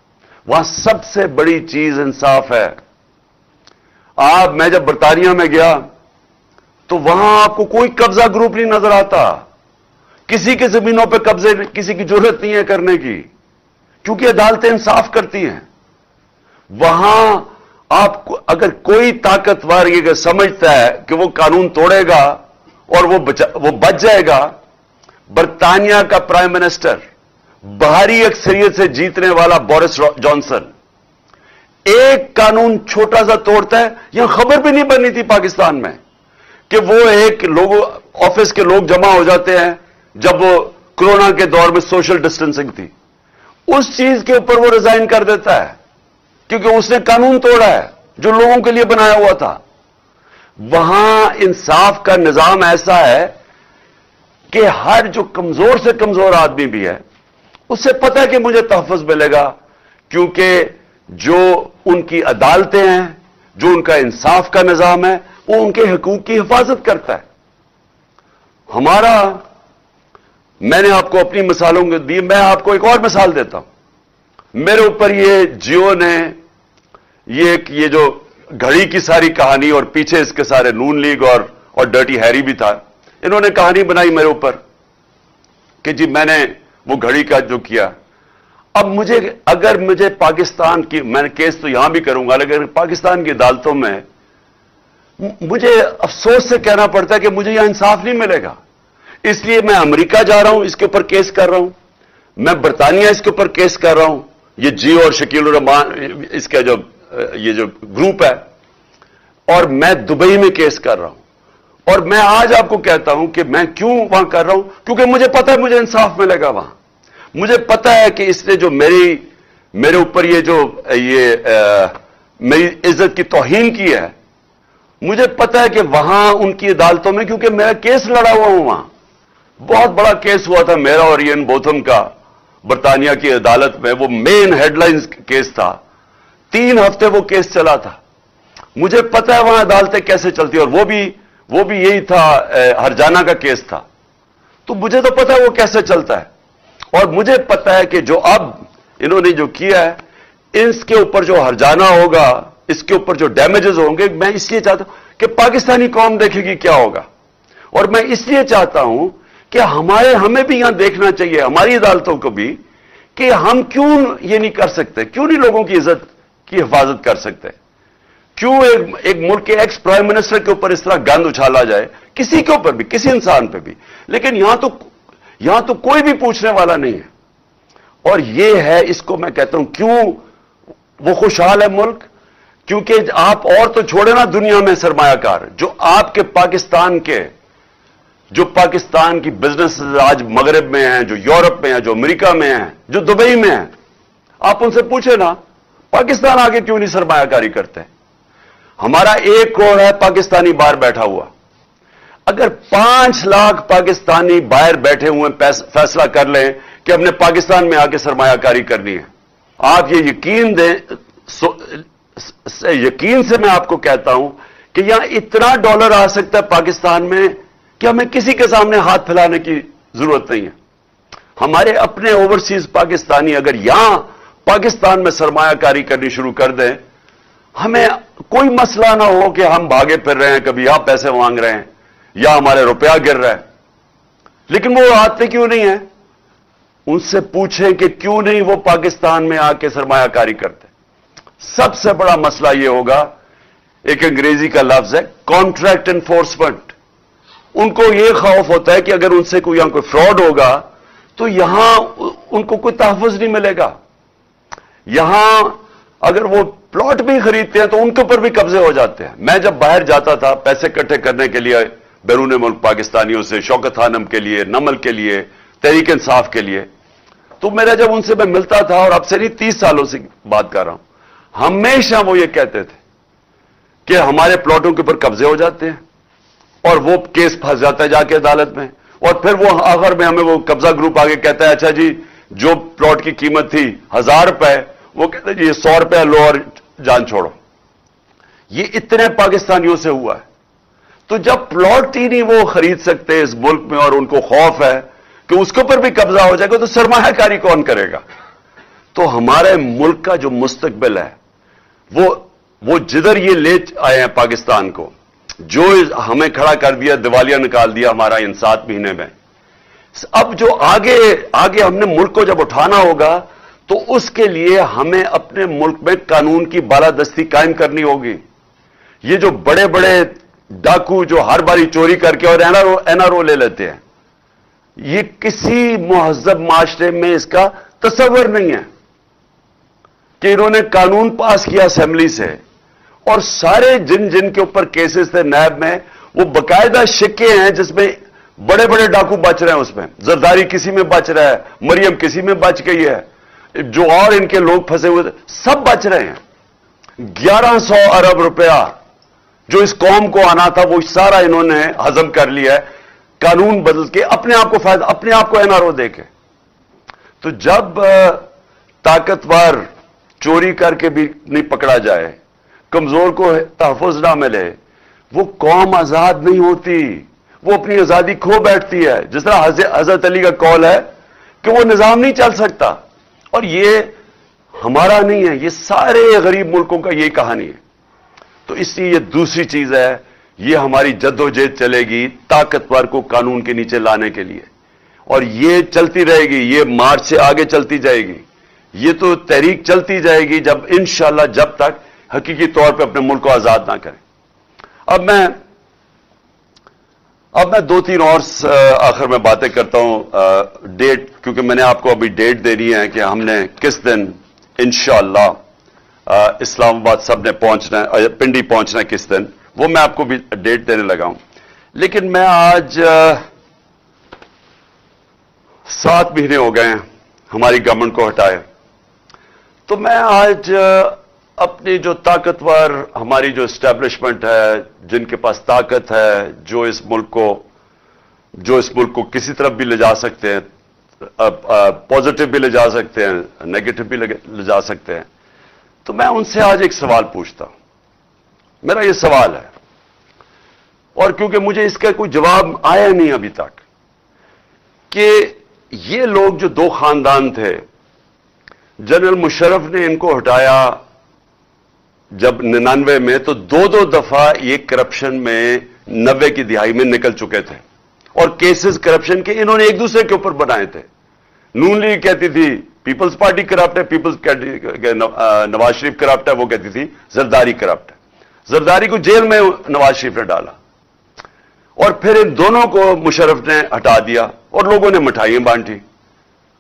वहां सबसे बड़ी चीज इंसाफ है। मैं जब बरतानिया में गया तो वहां आपको कोई कब्जा ग्रुप नहीं नजर आता। किसी की जमीनों पे कब्जे किसी की जरूरत नहीं है करने की, क्योंकि अदालतें इंसाफ करती हैं। वहां आपको अगर कोई ताकतवर ये समझता है कि वो कानून तोड़ेगा और वो बच जाएगा, बरतानिया का प्राइम मिनिस्टर बाहरी अक्सरियत से जीतने वाला बोरिस जॉनसन एक कानून छोटा सा तोड़ता है। यहां खबर भी नहीं बनी थी पाकिस्तान में कि वो एक लोगों ऑफिस के लोग जमा हो जाते हैं जब वो कोरोना के दौर में सोशल डिस्टेंसिंग थी, उस चीज के ऊपर वो रिजाइन कर देता है क्योंकि उसने कानून तोड़ा है जो लोगों के लिए बनाया हुआ था। वहां इंसाफ का निजाम ऐसा है कि हर जो कमजोर से कमजोर आदमी भी है उससे पता है कि मुझे तहफ़्फ़ुज़ मिलेगा, क्योंकि जो उनकी अदालतें हैं, जो उनका इंसाफ का निजाम है, वो उनके हकूक की हिफाजत करता है। मैंने आपको अपनी मिसालों को दी, मैं आपको एक और मिसाल देता हूं। मेरे ऊपर ये जियो ने ये जो घड़ी की सारी कहानी और पीछे इसके सारे नून लीग और डर्टी हैरी भी था, इन्होंने कहानी बनाई मेरे ऊपर कि जी मैंने वो घड़ी का जो किया। अब अगर मुझे पाकिस्तान की, मैंने केस तो यहां भी करूंगा, लेकिन पाकिस्तान की अदालतों में मुझे अफसोस से कहना पड़ता है कि मुझे यहां इंसाफ नहीं मिलेगा। इसलिए मैं अमेरिका जा रहा हूं, इसके ऊपर केस कर रहा हूं, मैं बरतानिया इसके ऊपर केस कर रहा हूं, ये जियो और शकील रहमान इसका ये जो ग्रुप है, और मैं दुबई में केस कर रहा हूं। और मैं आज आपको कहता हूं कि मैं क्यों वहां कर रहा हूं, क्योंकि मुझे पता है मुझे इंसाफ मिलेगा वहां। मुझे पता है कि इसने जो मेरे ऊपर मेरी इज्जत की तौहीन की है, मुझे पता है कि वहां उनकी अदालतों में, क्योंकि मैं केस लड़ा हुआ हूं वहां, बहुत बड़ा केस हुआ था मेरा और इयन बोथम का बरतानिया की अदालत में। वो मेन हेडलाइंस केस था, 3 हफ्ते वो केस चला था। मुझे पता है वहां अदालतें कैसे चलती, और वो भी यही था, हरजाना का केस था। तो मुझे तो पता है वो कैसे चलता है, और मुझे पता है कि जो अब इन्होंने जो किया है, इसके ऊपर जो हरजाना होगा, इसके ऊपर जो डैमेजेस होंगे, मैं इसलिए चाहता हूं कि पाकिस्तानी कौम देखेगी क्या होगा। और मैं इसलिए चाहता हूं कि हमें भी यहां देखना चाहिए, हमारी अदालतों को भी, कि हम क्यों ये नहीं कर सकते, क्यों नहीं लोगों की इज्जत की हिफाजत कर सकते, क्यों एक मुल्क के एक्स प्राइम मिनिस्टर के ऊपर इस तरह गंद उछाला जाए, किसी के ऊपर भी, किसी इंसान पे भी। लेकिन यहां तो कोई भी पूछने वाला नहीं है। और ये है, इसको मैं कहता हूं क्यों वो खुशहाल है मुल्क, क्योंकि आप और तो छोड़े ना दुनिया में सरमायाकार, जो आपके जो पाकिस्तान की बिजनेस आज मगरब में हैं, जो यूरोप में हैं, जो अमेरिका में हैं, जो दुबई में हैं, आप उनसे पूछे ना पाकिस्तान आगे क्यों नहीं सरमायाकारी करते। हमारा 1 करोड़ है पाकिस्तानी बाहर बैठा हुआ। अगर 5 लाख पाकिस्तानी बाहर बैठे हुए फैसला कर लें कि हमने पाकिस्तान में आके सरमायाकारी करनी है, आप ये यकीन से मैं आपको कहता हूं कि यहां इतना डॉलर आ सकता है पाकिस्तान में कि हमें किसी के सामने हाथ फैलाने की जरूरत नहीं है। हमारे अपने ओवरसीज पाकिस्तानी अगर यहां पाकिस्तान में सरमायाकारी करनी शुरू कर दें, हमें कोई मसला ना हो कि हम भागे फिर रहे हैं, कभी यहां पैसे मांग रहे हैं या हमारे रुपया गिर रहा है। लेकिन वो आते क्यों नहीं है? उनसे पूछें कि क्यों नहीं वो पाकिस्तान में आके सरमायाकारी करते। सबसे बड़ा मसला यह होगा, एक अंग्रेजी का लफ्ज है कॉन्ट्रैक्ट एनफोर्समेंट। ان کو یہ خوف ہوتا ہے کہ اگر ان سے یہاں کوئی فراڈ ہوگا تو یہاں ان کو کوئی تحفظ نہیں ملے گا. یہاں اگر وہ پلاٹ بھی خریدتے ہیں تو ان کے اوپر بھی قبضے ہو جاتے ہیں. میں جب باہر جاتا تھا پیسے اکٹھے کرنے کے لیے بیرون ملک پاکستانیوں سے، شوکت خانم کے لیے، نمل کے لیے، تحریک انصاف کے لیے، تو میرا جب ان سے میں ملتا تھا، اور اب سے نہیں 30 سالوں سے بات کر رہا ہوں، ہمیشہ وہ یہ کہتے تھے کہ ہمارے پلاٹوں کے اوپر قبضے ہو جاتے ہیں اور وہ کیس پھنس جاتا ہے جا کے عدالت میں، اور پھر وہ آخر میں ہمیں وہ قبضہ گروپ آگے کہتا ہے اچھا جی جو پلاٹ کی قیمت تھی 1000 روپے، وہ کہتے ہیں جی 100 روپے لو اور جان چھوڑو. یہ اتنے پاکستانیوں سے ہوا ہے. تو جب پلاٹ ہی نہیں وہ خرید سکتے اس ملک میں اور ان کو خوف ہے کہ اس کے اوپر بھی قبضہ ہو جائے گا تو سرمایہ کاری کون کرے گا؟ تو ہمارے ملک کا جو مستقبل ہے وہ جدھر یہ لے آئے ہیں پاکستان کو، جو ہمیں کھڑا کر دیا، دیوالیہ نکال دیا ہمارا ان 7 مہینے میں، اب جو آگے ہم نے ملک کو جب اٹھانا ہوگا تو اس کے لیے ہمیں اپنے ملک میں قانون کی بالادستی قائم کرنی ہوگی. یہ جو بڑے بڑے ڈاکو جو ہر باری چوری کر کے اور این آر او لے لیتے ہیں، یہ کسی مہذب معاشرے میں اس کا تصور نہیں ہے کہ انہوں نے قانون پاس کیا اسمبلی سے، اور سارے جن کے اوپر کیسز تھے نیب میں، وہ باقاعدہ شکے ہیں جس میں بڑے بڑے ڈاکو بچ رہے ہیں. اس میں زرداری کسی میں بچ رہا ہے، مریم کسی میں بچ گئی ہے، جو اور ان کے لوگ پھنسے ہوئے سب بچ رہے ہیں. 1100 ارب روپیہ جو اس قوم کو آنا تھا وہ سارا انہوں نے ہضم کر لیا ہے قانون بدل کے، اپنے آپ کو فائدہ، اپنے آپ کو این آر او دے کے. تو جب طاقتور چوری کر کے بھی نہیں پکڑا جائے، کمزور کو تحفظ نہ ملے، وہ قوم آزاد نہیں ہوتی، وہ اپنی آزادی کھو بیٹھتی ہے. جس طرح حضرت علی کا قول ہے کہ وہ نظام نہیں چل سکتا، اور یہ ہمارا نہیں ہے، یہ سارے غریب ملکوں کا یہی کہانی ہے. تو اس لیے یہ دوسری چیز ہے، یہ ہماری جدوجہد چلے گی طاقتور کو قانون کے نیچے لانے کے لیے، اور یہ چلتی رہے گی، یہ مارچ سے آگے چلتی جائے گی، یہ تو تحریک چلتی جائے گی جب انشاءاللہ جب تک حقیقی طور پہ اپنے ملک کو آزاد نہ کریں. اب میں 2-3 اور آخر میں باتیں کرتا ہوں. ڈیٹ، کیونکہ میں نے آپ کو ابھی ڈیٹ دینی ہے کہ ہم نے کس دن انشاءاللہ اسلام آباد سب نے پہنچنا ہے، پنڈی پہنچنا ہے کس دن، وہ میں آپ کو بھی ڈیٹ دینے لگا ہوں. لیکن میں آج 7 مہینے ہو گئے ہیں ہماری گورنمنٹ کو ہٹائے، تو میں آج اپنی جو طاقتور ہماری جو اسٹیبلشمنٹ ہے، جن کے پاس طاقت ہے، جو اس ملک کو کسی طرف بھی لے جا سکتے ہیں، پازیٹو بھی لے جا سکتے ہیں، نیگیٹو بھی لے جا سکتے ہیں، تو میں ان سے آج ایک سوال پوچھتا ہوں. میرا یہ سوال ہے، اور کیونکہ مجھے اس کا کوئی جواب آیا نہیں ابھی تک، کہ یہ لوگ جو 2 خاندان تھے، جنرل مشرف نے ان کو ہٹایا جب 99 میں، تو 2 دفعہ یہ کرپشن میں 90 کی دہائی میں نکل چکے تھے، اور کیسز کرپشن کے انہوں نے ایک دوسرے کے اوپر بنائے تھے. نون لیگ کہتی تھی پیپلز پارٹی کرپٹ ہے، نواز شریف کرپٹ ہے، وہ کہتی تھی زرداری کرپٹ ہے. زرداری کو جیل میں نواز شریف نے ڈالا، اور پھر ان دونوں کو مشرف نے ہٹا دیا، اور لوگوں نے مٹھائیاں بانٹی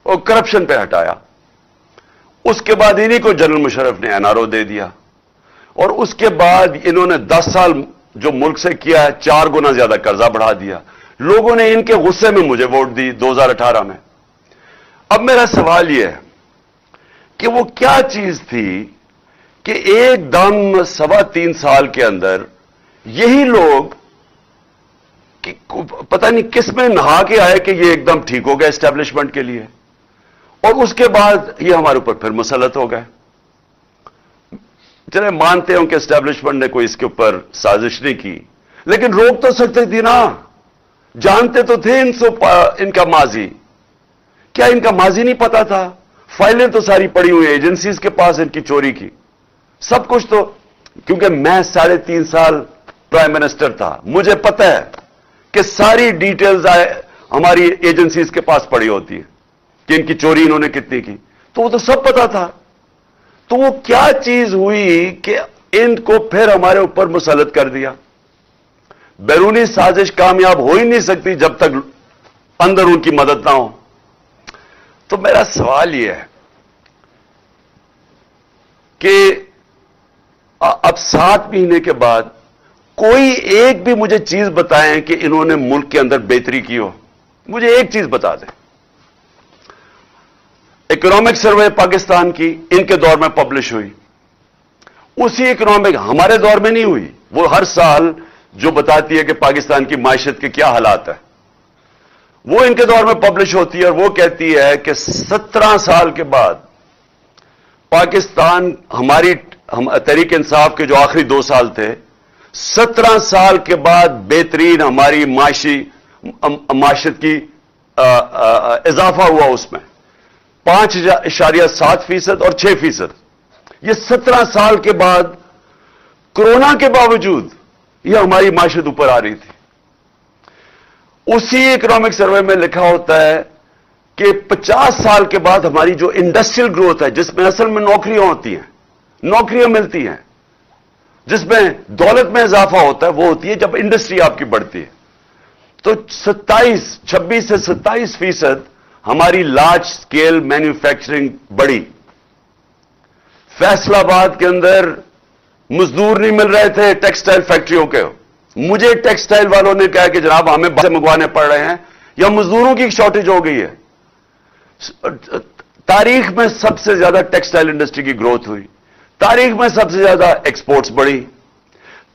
اور کرپشن پہ ہٹایا. اس کے بعد انہی کو جنرل مشرف نے این آر او دے دیا، اور اس کے بعد انہوں نے 10 سال جو ملک سے کیا ہے 4 گنا زیادہ قرضہ بڑھا دیا. لوگوں نے ان کے غصے میں مجھے ووٹ دی 2018 میں. اب میرا سوال یہ ہے کہ وہ کیا چیز تھی کہ ایک دم 3.25 سال کے اندر یہی لوگ پتہ نہیں کس میں نہا کے آئے کہ یہ ایک دم ٹھیک ہو گیا اسٹیبلشمنٹ کے لیے، اور اس کے بعد یہ ہمارے اوپر پھر مسلط ہو گئے. چلے مانتے ہوں کہ اسٹیبلشمنٹ نے کوئی اس کے اوپر سازش نہیں کی، لیکن روک تو سکتے تھی نا، جانتے تو تھے ان کا ماضی. کیا ان کا ماضی نہیں پتا تھا؟ فائلیں تو ساری پڑی ہوئی ہیں ایجنسیز کے پاس ان کی چوری کی، سب کچھ. تو کیونکہ میں 3.5 سال پرائم منسٹر تھا، مجھے پتہ ہے کہ ساری ڈیٹیلز ہماری ایجنسیز کے پاس پڑی ہوتی ہے کہ ان کی چوری انہوں نے کتنی کی، تو وہ تو سب پتا تھا. تو وہ کیا چیز ہوئی کہ ان کو پھر ہمارے اوپر مسلط کر دیا؟ बैरूनी साजिश कामयाब हो ही नहीं सकती जब तक अंदर उनकी मदद ना हो। तो मेरा सवाल यह है कि अब 7 महीने के बाद कोई एक भी मुझे चीज बताएं कि इन्होंने मुल्क के अंदर बेहतरी की हो। मुझे एक चीज बता दें। इकोनॉमिक सर्वे पाकिस्तान की इनके दौर में पब्लिश हुई, उसी इकोनॉमिक हमारे दौर में नहीं हुई। वो हर साल जो बताती है कि पाकिस्तान की मायशत के क्या हालात है, वो इनके दौर में पब्लिश होती है और वो कहती है कि 17 साल के बाद पाकिस्तान तहरीक इंसाफ के जो आखिरी 2 साल थे, 17 साल के बाद बेहतरीन हमारी माशत की इजाफा हुआ, उसमें 5.7% और 6%। ये 17 साल के बाद कोरोना के बावजूद ये हमारी माशत ऊपर आ रही थी। उसी इकोनॉमिक सर्वे में लिखा होता है कि 50 साल के बाद हमारी जो इंडस्ट्रियल ग्रोथ है, जिसमें असल में नौकरियां होती हैं, नौकरियां मिलती हैं, जिसमें दौलत में इजाफा होता है, वो होती है जब इंडस्ट्री आपकी बढ़ती है। तो 26 से 27% हमारी लार्ज स्केल मैन्युफैक्चरिंग बढ़ी। फैसलाबाद के अंदर मजदूर नहीं मिल रहे थे टेक्सटाइल फैक्ट्रियों के। मुझे टेक्सटाइल वालों ने कहा कि जनाब हमें बाहर से मंगवाने पड़ रहे हैं या मजदूरों की शॉर्टेज हो गई है। तारीख में सबसे ज्यादा टेक्सटाइल इंडस्ट्री की ग्रोथ हुई, तारीख में सबसे ज्यादा एक्सपोर्ट्स बढ़ी,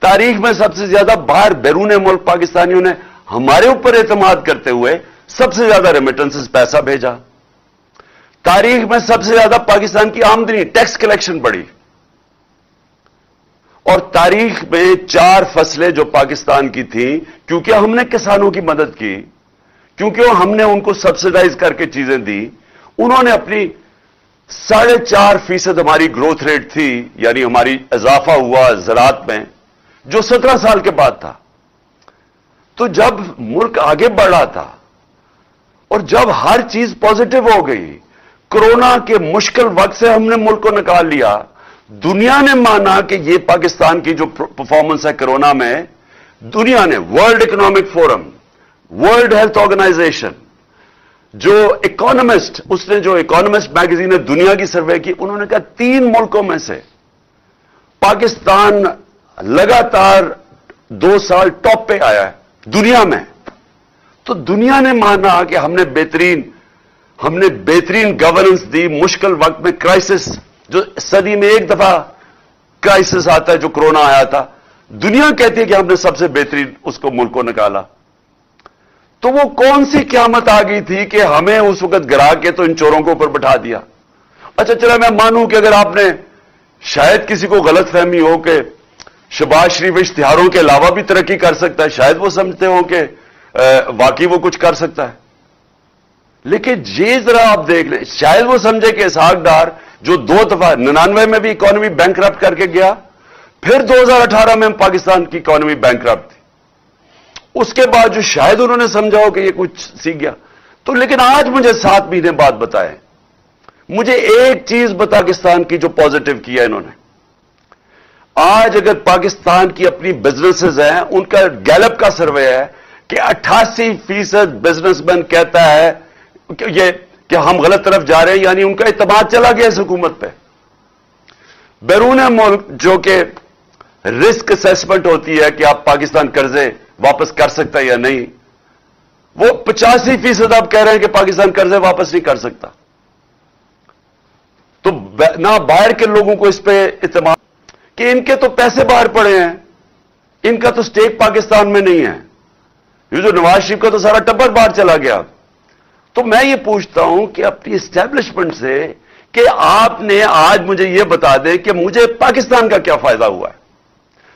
तारीख में सबसे ज्यादा बाहर बैरून मुल्क पाकिस्तानियों ने हमारे ऊपर एतमाद करते हुए सबसे ज्यादा रेमिटेंसेस पैसा भेजा। तारीख में सबसे ज्यादा पाकिस्तान की आमदनी टैक्स कलेक्शन बढ़ी। और तारीख में 4 फसलें जो पाकिस्तान की थी, क्योंकि हमने किसानों की मदद की, क्योंकि हमने उनको सब्सिडाइज करके चीजें दी, उन्होंने अपनी 4.5% हमारी ग्रोथ रेट थी, यानी हमारी इजाफा हुआ ज़राअत में, जो 17 साल के बाद था। तो जब मुल्क आगे बढ़ रहा था और जब हर चीज पॉजिटिव हो गई, कोरोना के मुश्किल वक्त से हमने मुल्क को निकाल लिया, दुनिया ने माना कि ये पाकिस्तान की जो परफॉर्मेंस है कोरोना में, दुनिया ने, World Economic Forum, World Health Organization, जो इकोनॉमिस्ट, उसने जो इकोनॉमिस्ट मैगजीन ने दुनिया की सर्वे की, उन्होंने कहा 3 मुल्कों में से पाकिस्तान लगातार 2 साल टॉप पे आया है दुनिया में। तो दुनिया ने माना कि हमने बेहतरीन गवर्नेंस दी मुश्किल वक्त में। क्राइसिस, जो सदी में एक दफा क्राइसिस आता है, जो कोरोना आया था, दुनिया कहती है कि हमने सबसे बेहतरीन उसको मुल्क को निकाला। तो वो कौन सी क़यामत आ गई थी कि हमें उस वक्त गिरा के तो इन चोरों को ऊपर बैठा दिया। अच्छा चला, मैं मानूं कि अगर आपने, शायद किसी को गलत फहमी हो कि शहबाज शरीफ इश्तिहारों के अलावा भी तरक्की कर सकता है, शायद वो समझते हो कि वाकई वो कुछ कर सकता है। लेकिन ये जरा आप देख लें, शायद वो समझे कि इसहाक डार जो 2 दफा 99 में भी इकोनॉमी बैंकरप्ट करके गया, फिर 2018 में पाकिस्तान की इकोनॉमी बैंकरप्ट थी, उसके बाद जो शायद उन्होंने समझा हो कि ये कुछ सीख गया। तो लेकिन आज मुझे 7 महीने बाद बताएं, मुझे एक चीज पाकिस्तान की जो पॉजिटिव किया इन्होंने। आज अगर पाकिस्तान की अपनी बिजनेसेस हैं, उनका गैलप का सर्वे है कि 88% बिजनेसमैन कहता है कि हम गलत तरफ जा रहे हैं, यानी उनका इत्मीनान चला गया इस हुकूमत पे। बैरून मुल्क जो कि रिस्क असेसमेंट होती है कि आप पाकिस्तान कर्जे वापस कर सकता है या नहीं, वो 85% आप कह रहे हैं कि पाकिस्तान कर्जे वापस नहीं कर सकता। तो ना बाहर के लोगों को इस पे इत्मीनान कि इनके तो पैसे बाहर पड़े हैं, इनका तो स्टेक पाकिस्तान में नहीं है। ये जो नवाज शरीफ का तो सारा टब्बर बाहर चला गया। तो मैं ये पूछता हूं कि अपनी एस्टेब्लिशमेंट से कि आपने आज मुझे ये बता दें कि मुझे पाकिस्तान का क्या फायदा हुआ है।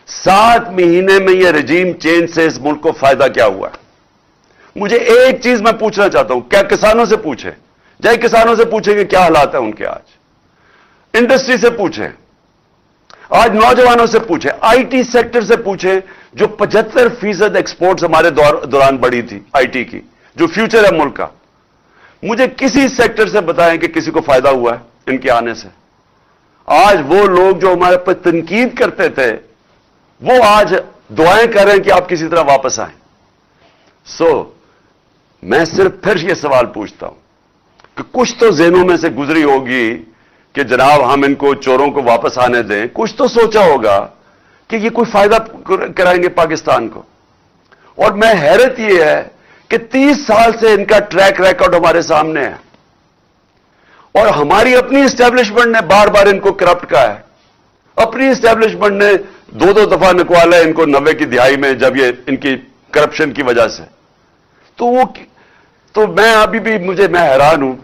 7 महीने में ये रजीम चेंज से इस मुल्क को फायदा क्या हुआ है। मुझे एक चीज मैं पूछना चाहता हूं, क्या किसानों से पूछे, चाहे किसानों से पूछे कि क्या हालात है उनके, आज इंडस्ट्री से पूछे, आज नौजवानों से पूछे, आईटी सेक्टर से पूछे, जो 75% एक्सपोर्ट्स हमारे दौरान बढ़ी थी आईटी की, जो फ्यूचर है मुल्क का। मुझे किसी सेक्टर से बताएं कि किसी को फायदा हुआ है इनके आने से। आज वो लोग जो हमारे पर तनकीद करते थे, वो आज دعائیں کر رہے ہیں کہ آپ کسی طرح واپس آئیں. میں صرف پھر یہ سوال پوچھتا ہوں کہ کچھ تو ذہنوں میں سے گزری ہوگی کہ جناب ہم ان کو چوروں کو واپس آنے دیں. کچھ تو سوچا ہوگا کہ یہ کوئی فائدہ کرائیں گے پاکستان کو. اور میں حیرت یہ ہے کہ 30 سال سے ان کا ٹریک ریکارڈ ہمارے سامنے ہے اور ہماری اپنی اسٹیبلشمنٹ نے بار بار ان کو کرپٹ کہا ہے. اپنی اسٹیبلشمنٹ نے 2 دفعہ نکوالا ہے ان کو 90 کی دہائی میں, جب یہ ان کی کرپشن کی وجہ سے. تو میں ابھی بھی میں حیران ہوں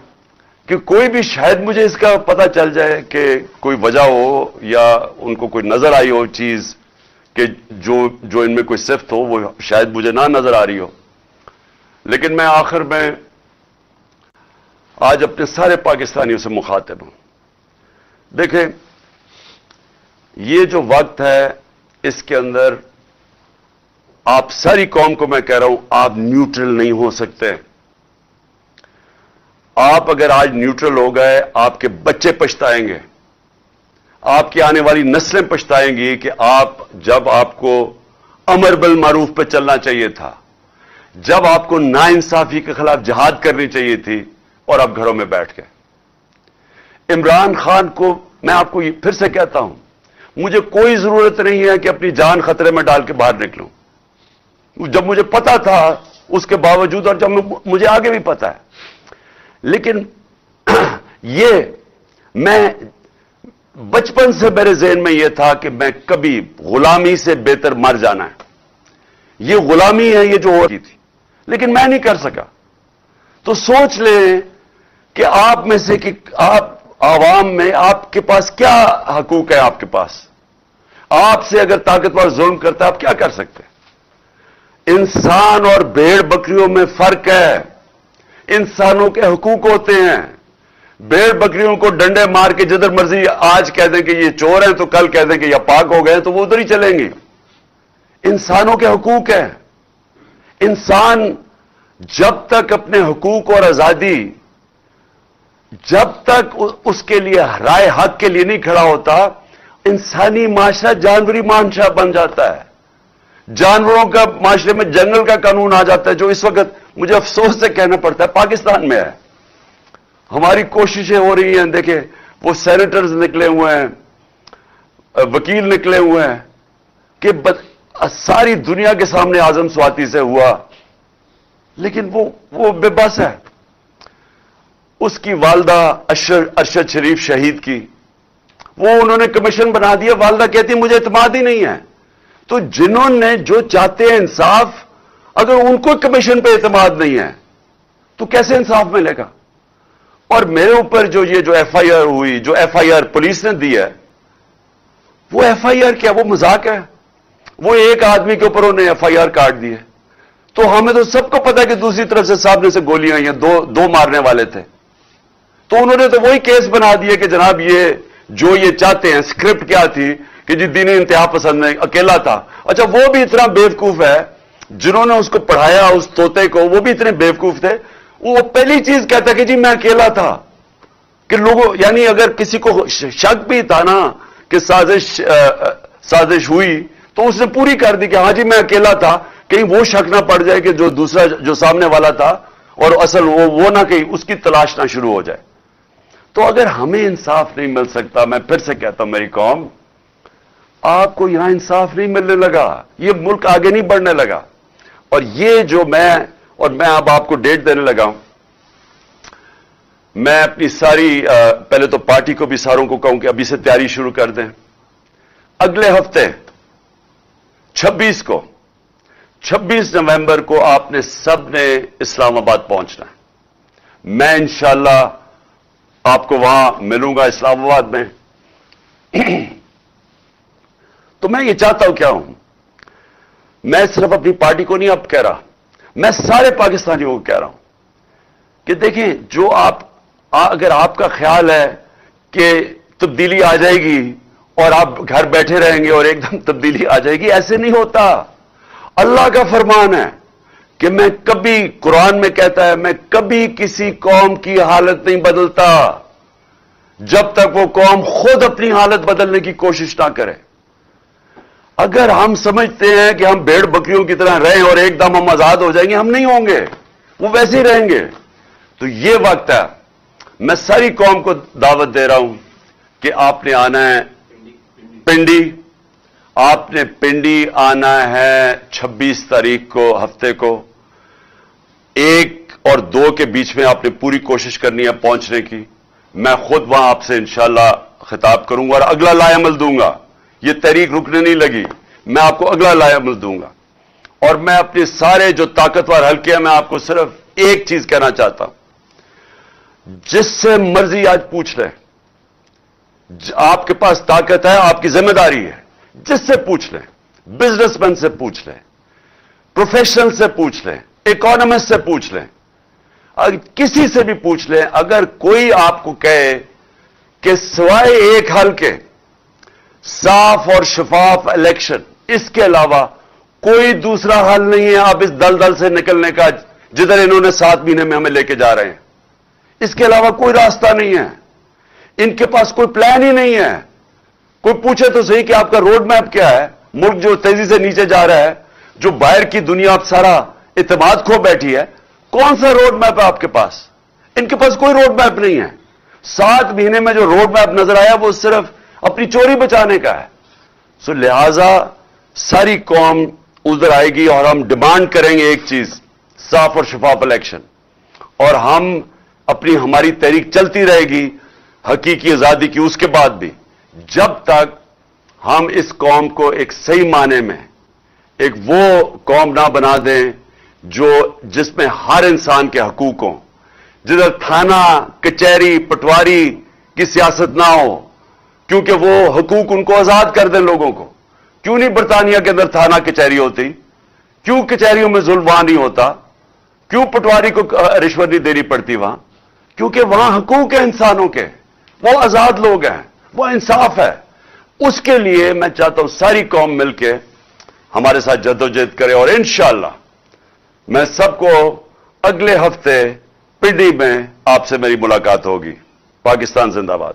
کہ کوئی بھی شاید مجھے اس کا پتہ چل جائے کہ کوئی وجہ ہو یا ان کو کوئی نظر آئی ہو چیز کہ جو ان میں کوئی صفت ہو وہ شاید مجھے نہ نظر آ رہی ہو. لیکن میں آخر میں آج اپنے سارے پاکستانیوں سے مخاطب ہوں. دیکھیں, یہ جو وقت ہے اس کے اندر آپ ساری قوم کو میں کہہ رہا ہوں, آپ نیوٹرل نہیں ہو سکتے. آپ اگر آج نیوٹرل ہو گئے, آپ کے بچے پچھتائیں گے, آپ کی آنے والی نسلیں پچھتائیں گی کہ جب آپ کو امر بالمعروف پہ چلنا چاہیے تھا, جب آپ کو ناانصافی کے خلاف جہاد کرنی چاہیے تھی, اور آپ گھروں میں بیٹھ گئے. عمران خان کو میں آپ کو پھر سے کہتا ہوں, مجھے کوئی ضرورت نہیں ہے کہ اپنی جان خطرے میں ڈال کے باہر نکلوں. جب مجھے پتا تھا اس کے باوجود, اور جب مجھے آگے بھی پتا ہے, لیکن میں بچپن سے میرے ذہن میں یہ تھا کہ میں کبھی غلامی سے بہتر مر جانا ہے. یہ غلامی ہے یہ جو ہو رہی تھی, لیکن میں نہیں کر سکا. تو سوچ لیں کہ آپ میں سے کہ آپ عوام میں آپ کے پاس کیا حقوق ہے. آپ کے پاس, آپ سے اگر طاقتور ظلم کرتا ہے آپ کیا کر سکتے ہیں؟ انسان اور بھیڑ بکریوں میں فرق ہے. انسانوں کے حقوق ہوتے ہیں. بھیڑ بکریوں کو ڈنڈے مار کے جدھر مرضی آج کہہ دیں کہ یہ چور ہیں تو کل کہہ دیں کہ یہ پاک ہو گئے تو وہ ادھر ہی چلیں گے. انسانوں کے حقوق ہیں. انسان جب تک اپنے حقوق اور آزادی, جب تک اس کے لیے رائے حق کے لیے نہیں کھڑا ہوتا, انسانی معاشرہ جانوری معاشرہ بن جاتا ہے. جانوروں کا معاشرے میں جنگل کا قانون آ جاتا ہے, جو اس وقت مجھے افسوس سے کہنا پڑتا ہے پاکستان میں ہے. ہماری کوششیں ہو رہی ہیں, دیکھیں وہ سینیٹرز نکلے ہوئے ہیں, وکیل نکلے ہوئے ہیں کہ ساری دنیا کے سامنے اعظم سواتی سے ہوا, لیکن وہ بے بس ہے. اس کی والدہ ارشد شریف شہید کی, وہ انہوں نے کمیشن بنا دیا. والدہ کہتی ہے مجھے اعتماد ہی نہیں ہے. تو جنہوں نے جو چاہتے ہیں انصاف, اگر ان کو کمیشن پہ اعتماد نہیں ہے تو کیسے انصاف ملے گا؟ اور میرے اوپر جو ایف آئی آر ہوئی, جو ایف آئی آر پولیس نے دی ہے, وہ ایف آئی آر کیا, وہ مذاق ہے. وہ ایک آدمی کے اوپر انہوں نے ایف آئی آر کاٹ دی ہے. تو ہمیں تو سب کو پتا ہے کہ دوسری طرف سے سامنے سے گولیاں آئی ہیں, دو مارنے والے تھے. تو انہوں نے تو وہی کیس بنا دیے کہ جناب یہ چاہتے ہیں. اسکرپٹ کیا تھی کہ جی دینی انتہا پسند نہیں, اکیلا تھا. اچھا, وہ بھی اتنا بیوقوف ہے, جنہوں نے اس کو پڑھایا اس طوطے کو, وہ بھی اتنے بیوقوف تھے. وہ پہلی چیز کہتا کہ جی میں اکیلا تھا. کہ لوگوں, یعنی اگر کسی کو شک بھی تھا نا کہ سازش ہوئی, تو اس نے پوری کر دی کہ ہاں جی میں اکیلا تھا, کہیں وہ شک نہ پڑ جائے کہ جو سامنے والا تھا اور اصل وہ نہ کہیں اس کی تلاش نہ شروع ہو جائے. تو اگر ہمیں انصاف نہیں مل سکتا, میں پھر سے کہتا ہوں میری قوم, آپ کو یہاں انصاف نہیں ملنے لگا, یہ ملک آگے نہیں بڑھنے لگا. اور یہ جو میں اب آپ کو ڈیٹ دینے لگا ہوں, میں اپنی ساری پہلے تو پارٹی کو بھی ساروں کو کہوں کہ ابھی سے تیاری شروع کر دیں. اگلے ہفتے 26 نومبر کو آپ نے سب نے اسلام آباد پہنچنا ہے. میں انشاءاللہ آپ کو وہاں ملوں گا اسلام آباد میں. تو میں یہ چاہتا ہوں, کیا ہوں, میں صرف اپنی پارٹی کو نہیں اب کہہ رہا, میں سارے پاکستانیوں کو کہہ رہا ہوں کہ دیکھیں, جو اگر آپ کا خیال ہے کہ تبدیلی آ جائے گی اور آپ گھر بیٹھے رہیں گے اور ایک دم تبدیلی آ جائے گی, ایسے نہیں ہوتا. اللہ کا فرمان ہے کہ میں کبھی, قرآن میں کہتا ہے, میں کبھی کسی قوم کی حالت نہیں بدلتا جب تک وہ قوم خود اپنی حالت بدلنے کی کوشش نہ کرے. अगर हम समझते हैं कि हम भेड़ बकरियों की तरह रहें और एकदम हम आजाद हो जाएंगे, हम नहीं होंगे, वो वैसे ही रहेंगे। तो ये वक्त है, मैं सारी कौम को दावत दे रहा हूं कि आपने आना है पिंडी, आपने पिंडी आना है 26 तारीख को, हफ्ते को 1 और 2 के बीच में आपने पूरी कोशिश करनी है पहुंचने की। मैं खुद वहां आपसे इंशाअल्लाह खिताब करूंगा और अगला लाएअमल दूंगा। ये तहरीक रुकने नहीं लगी, मैं आपको अगला लाएअमल दूंगा। और मैं अपने सारे जो ताकतवर हल्के हैं, मैं आपको सिर्फ एक चीज कहना चाहता हूं, जिससे मर्जी आज पूछ ले, आपके पास ताकत है, आपकी जिम्मेदारी है, जिससे पूछ ले, बिजनेसमैन से पूछ ले, प्रोफेशनल से पूछ ले, इकोनॉमिस्ट से पूछ ले, किसी से भी पूछ ले, अगर कोई आपको कहे कि सिवाय एक हल के साफ और शफाफ इलेक्शन, इसके अलावा कोई दूसरा हल नहीं है अब इस दलदल से निकलने का जिधर इन्होंने 7 महीने में हमें लेके जा रहे हैं, इसके अलावा कोई रास्ता नहीं है, इनके पास कोई प्लान ही नहीं है। कोई पूछे तो सही कि आपका रोड मैप क्या है? मुल्क जो तेजी से नीचे जा रहा है, जो बाहर की दुनिया अब सारा इत्तेमाद खो बैठी है, कौन सा रोड मैप है आपके पास? इनके पास कोई रोड मैप नहीं है। 7 महीने में जो रोड मैप नजर आया वो सिर्फ अपनी चोरी बचाने का है। सो लिहाजा सारी कौम उधर आएगी और हम डिमांड करेंगे एक चीज, साफ और शफाफ इलेक्शन, और हम हमारी तहरीक चलती रहेगी हकीकी आजादी की उसके बाद भी, जब तक हम इस कौम को एक सही माने में एक वो कौम ना बना दें जिसमें हर इंसान के हकूक हों, जिधर थाना कचहरी पटवारी की सियासत ना हो, क्योंकि वो हकूक उनको आजाद कर दें लोगों को। क्यों नहीं बरतानिया के अंदर थाना कचहरी होती? क्यों कचहरियों में जुल्म वहां नहीं होता? क्यों पटवारी को रिश्वत नहीं देनी पड़ती वहां? क्योंकि वहां हकूक है इंसानों के, वो आजाद लोग हैं, वो इंसाफ है। उसके लिए मैं चाहता हूं सारी कौम मिलके हमारे साथ जद्दोजहद करे, और इंशाअल्लाह मैं सबको अगले हफ्ते पिंडी में आपसे मेरी मुलाकात होगी। पाकिस्तान जिंदाबाद।